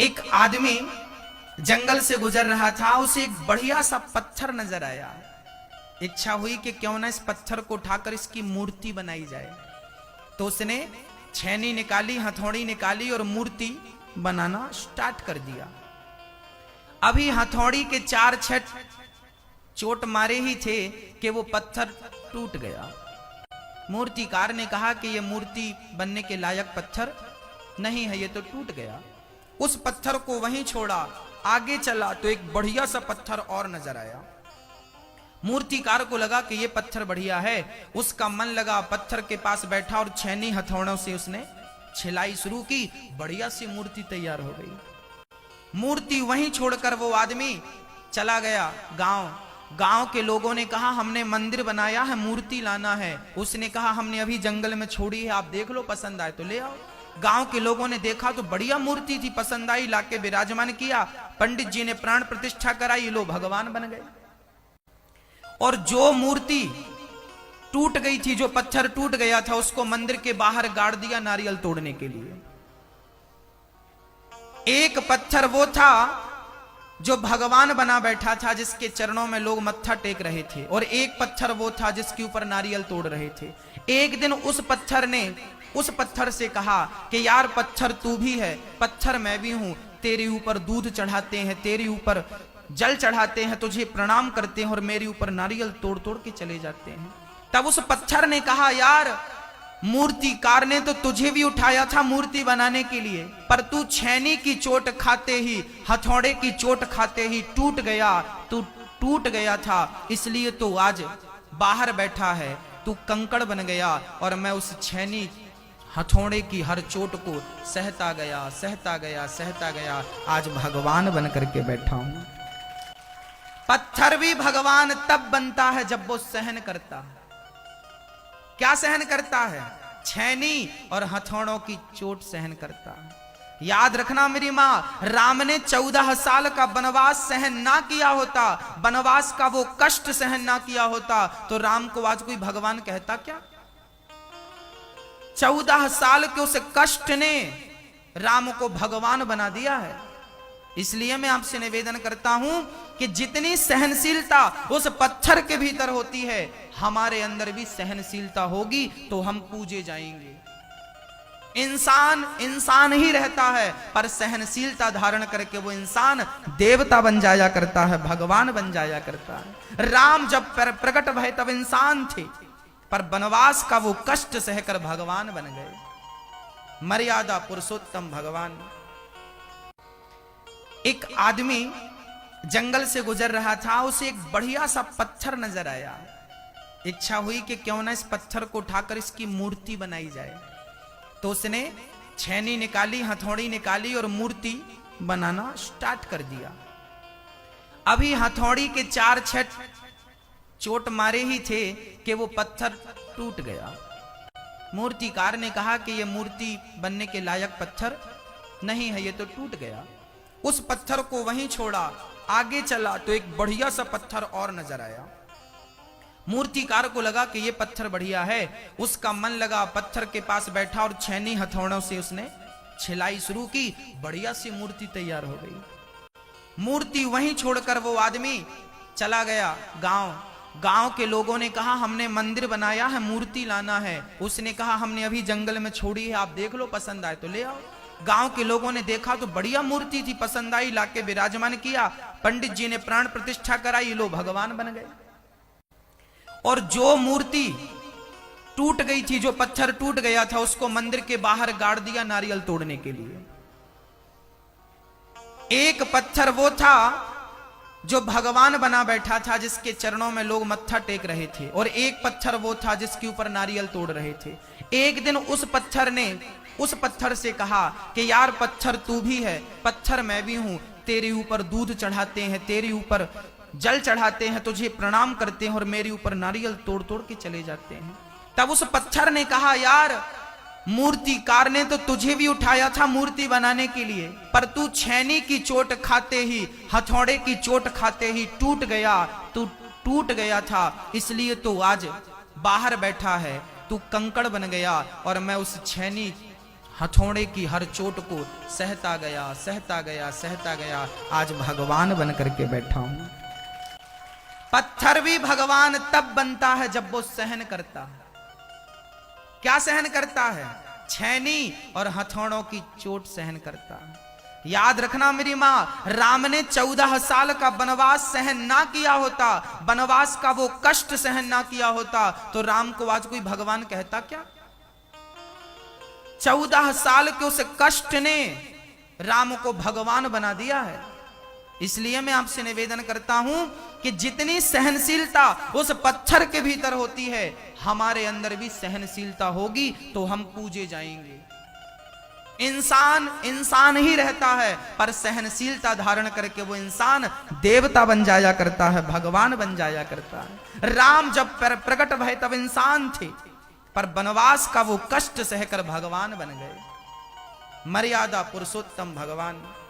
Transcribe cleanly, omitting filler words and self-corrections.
एक आदमी जंगल से गुजर रहा था, उसे एक बढ़िया सा पत्थर नजर आया। इच्छा हुई कि क्यों ना इस पत्थर को उठाकर इसकी मूर्ति बनाई जाए। तो उसने छेनी निकाली, हथौड़ी निकाली और मूर्ति बनाना स्टार्ट कर दिया। अभी हथौड़ी के 4 छठ चोट मारे ही थे कि वो पत्थर टूट गया। मूर्तिकार ने कहा कि यह मूर्ति बनने के लायक पत्थर नहीं है, ये तो टूट गया। उस पत्थर को वहीं छोड़ा, आगे चला तो एक बढ़िया सा पत्थर और नजर आया। मूर्तिकार को लगा कि ये पत्थर बढ़िया है। उसका मन लगा, पत्थर के पास बैठा और छेनी हथौड़ों से उसने छिलाई शुरू की। बढ़िया सी मूर्ति तैयार हो गई। मूर्ति वहीं छोड़कर वो आदमी चला गया गांव के लोगों ने कहा हमने मंदिर बनाया है, मूर्ति लाना है। उसने कहा हमने अभी जंगल में छोड़ी है, आप देख लो, पसंद आए तो ले आओ। गांव के लोगों ने देखा तो बढ़िया मूर्ति थी, पसंद आई, लाके विराजमान किया। पंडित जी ने प्राण प्रतिष्ठा कराई, लो भगवान बन गए। और जो मूर्ति टूट गई थी, जो पत्थर टूट गया था, उसको मंदिर के बाहर गाड़ दिया नारियल तोड़ने के लिए। एक पत्थर वो था जो भगवान बना बैठा था, जिसके चरणों में लोग मत्था टेक रहे थे, और एक पत्थर वो था जिसके ऊपर नारियल तोड़ रहे थे। एक दिन उस पत्थर ने उस पत्थर से कहा कि यार पत्थर तू भी है, पत्थर मैं भी हूं, तेरे ऊपर दूध चढ़ाते हैं, तेरे ऊपर जल चढ़ाते हैं, तुझे प्रणाम करते हैं और मेरे ऊपर नारियल तोड़ तोड़ के चले जाते हैं। तब उस पत्थर ने कहा यार मूर्तिकार ने तो तुझे भी उठाया था मूर्ति बनाने के लिए, पर तू छेनी की चोट खाते ही, हथौड़े की चोट खाते ही टूट गया। तू टूट गया था, इसलिए तू आज बाहर बैठा है, तू कंकड़ बन गया और मैं उस छेनी हथौड़े की हर चोट को सहता गया, सहता गया, सहता गया, आज भगवान बन करके बैठा हूं। पत्थर भी भगवान तब बनता है जब वो सहन करता है। क्या सहन करता है? छेनी और हथौड़ों की चोट सहन करता है। याद रखना मेरी मां, राम ने 14 साल का वनवास सहन ना किया होता, वनवास का वो कष्ट सहन ना किया होता, तो राम को आज कोई भगवान कहता क्या? 14 साल के उस कष्ट ने राम को भगवान बना दिया है। इसलिए मैं आपसे निवेदन करता हूं कि जितनी सहनशीलता उस पत्थर के भीतर होती है, हमारे अंदर भी सहनशीलता होगी तो हम पूजे जाएंगे। इंसान ही रहता है, पर सहनशीलता धारण करके वो इंसान देवता बन जाया करता है, भगवान बन जाया करता है। राम जब प्रकट भय तब इंसान थे, पर वनवास का वो कष्ट सहकर भगवान बन गए। मर्यादा पुरुषोत्तम भगवान। एक आदमी जंगल से गुजर रहा था, उसे एक बढ़िया सा पत्थर नजर आया। इच्छा हुई कि क्यों ना इस पत्थर को उठाकर इसकी मूर्ति बनाई जाए। तो उसने छेनी निकाली, हथौड़ी निकाली और मूर्ति बनाना स्टार्ट कर दिया। अभी हथौड़ी के 4 छठ चोट मारे ही थे कि वो पत्थर टूट गया। मूर्तिकार ने कहा कि यह मूर्ति बनने के लायक पत्थर नहीं है, ये तो टूट गया। उस पत्थर को वहीं छोड़ा, आगे चला तो एक बढ़िया सा पत्थर और नजर आया। मूर्तिकार को लगा कि ये पत्थर बढ़िया है। उसका मन लगा, पत्थर के पास बैठा और छेनी हथौड़ों से उसने छिलाई शुरू की। बढ़िया सी मूर्ति तैयार हो गई। मूर्ति वहीं छोड़कर वो आदमी चला गया गांव के लोगों ने कहा हमने मंदिर बनाया है, मूर्ति लाना है। उसने कहा हमने अभी जंगल में छोड़ी है, आप देख लो, पसंद आए तो ले आओ। गांव के लोगों ने देखा तो बढ़िया मूर्ति थी, पसंद आई, लाके विराजमान किया। पंडित जी ने प्राण प्रतिष्ठा कराई, लो भगवान बन गए। और जो मूर्ति टूट गई थी, जो पत्थर टूट गया था, उसको मंदिर के बाहर गाड़ दिया नारियल तोड़ने के लिए। एक पत्थर वो था जो भगवान बना बैठा था, जिसके चरणों में लोग मत्था टेक रहे थे, और एक पत्थर वो था जिसके ऊपर नारियल तोड़ रहे थे। एक दिन उस पत्थर ने उस पत्थर से कहा कि यार पत्थर तू भी है, पत्थर मैं भी हूं, तेरे ऊपर दूध चढ़ाते हैं, तेरे ऊपर जल चढ़ाते हैं, तुझे प्रणाम करते हैं और मेरे ऊपर नारियल तोड़ तोड़ के चले जाते हैं। तब उस पत्थर ने कहा यार मूर्तिकार ने तो तुझे भी उठाया था मूर्ति बनाने के लिए, पर तू छेनी की चोट खाते ही, हथौड़े की चोट खाते ही टूट गया। तू टूट गया था, इसलिए तू आज बाहर बैठा है, तू कंकड़ बन गया और मैं उस छेनी हथौड़े की हर चोट को सहता गया, सहता गया, सहता गया, आज भगवान बन करके बैठा हूं। पत्थर भी भगवान तब बनता है जब वो सहन करता है। क्या सहन करता है? छैनी और हथौड़ों की चोट सहन करता है। याद रखना मेरी मां, राम ने 14 साल का वनवास सहन ना किया होता, वनवास का वो कष्ट सहन ना किया होता, तो राम को आज कोई भगवान कहता क्या? 14 साल के उस कष्ट ने राम को भगवान बना दिया है। इसलिए मैं आपसे निवेदन करता हूं कि जितनी सहनशीलता उस पत्थर के भीतर होती है, हमारे अंदर भी सहनशीलता होगी तो हम पूजे जाएंगे। इंसान इंसान ही रहता है, पर सहनशीलता धारण करके वो इंसान देवता बन जाया करता है, भगवान बन जाया करता है। राम जब प्रकट भय तब इंसान थे, पर वनवास का वो कष्ट सहकर भगवान बन गए। मर्यादा पुरुषोत्तम भगवान।